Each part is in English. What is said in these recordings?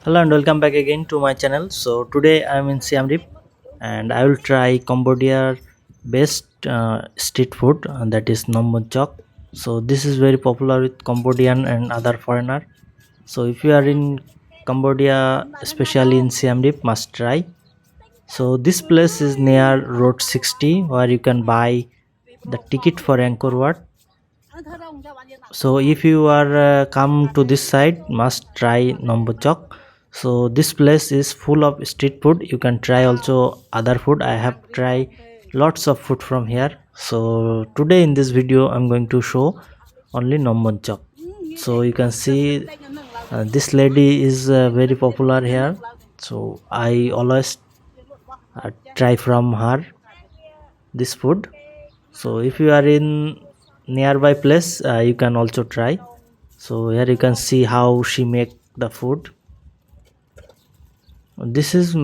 Hello and welcome back again to my channel. So today I am in Siem Reap and I will try Cambodia best street food, that is Num Banhchok. So this is very popular with Cambodian and other foreigner. So if you are in Cambodia, especially in Siem Reap, must try. So this place is near Road 60 where you can buy the ticket for Angkor Wat. So if you are come to this side, must try Num Banhchok. So this place is full of street food. You can try also other food. I have tried lots of food from here. So today in this video I'm going to show only Num Banhchok. So you can see this lady is very popular here, so I always try from her this food. So if you are in nearby place, you can also try. So here you can see how she make the food. This is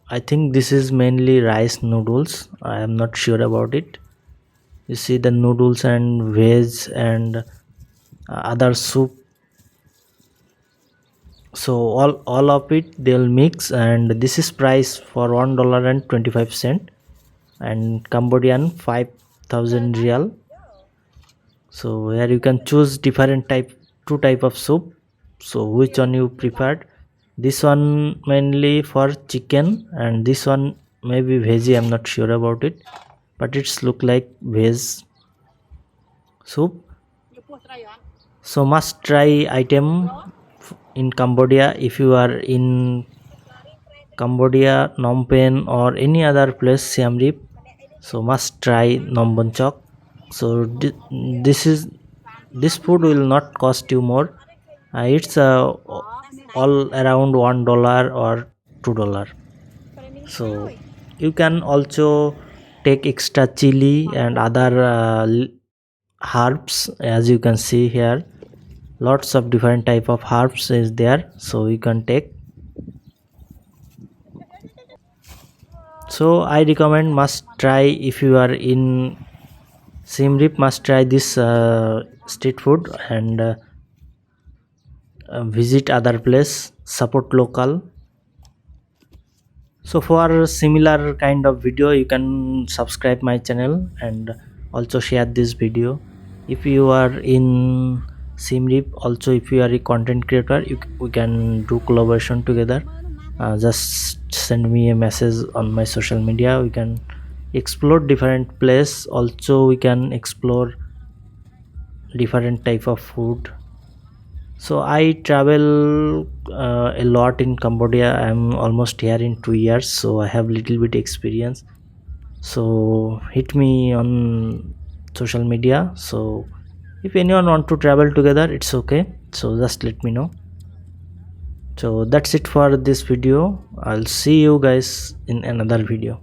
I think this is mainly rice noodles. I am not sure about it. You see the noodles and veg and other soup. So all of it they'll mix, and this is price for $1.25 and Cambodian 5,000 real. So here you can choose different two type of soup. So which one you preferred? This one mainly for chicken and this one maybe veggie. I'm not sure about it, but it's look like veg soup. So must try item in Cambodia. If you are in Cambodia, Phnom Penh or any other place, Siem Reap, so must try Num Banhchok. So this food will not cost you more. It's all around $1 or $2. So you can also take extra chili and other herbs. As you can see here, lots of different type of herbs is there, so you can take. So I recommend must try. If you are in Siem Reap, must try this street food and visit other place, support local. So for similar kind of video you can subscribe my channel and also share this video. If you are in Siem Reap, also if you are a content creator, we can do collaboration together. Just send me a message on my social media. We can explore different place. Also we can explore different type of food. So I travel a lot in Cambodia. I'm almost here in 2 years, so I have little bit experience. So hit me on social media. So if anyone want to travel together, it's okay, so just let me know. So that's it for this video. I'll see you guys in another video.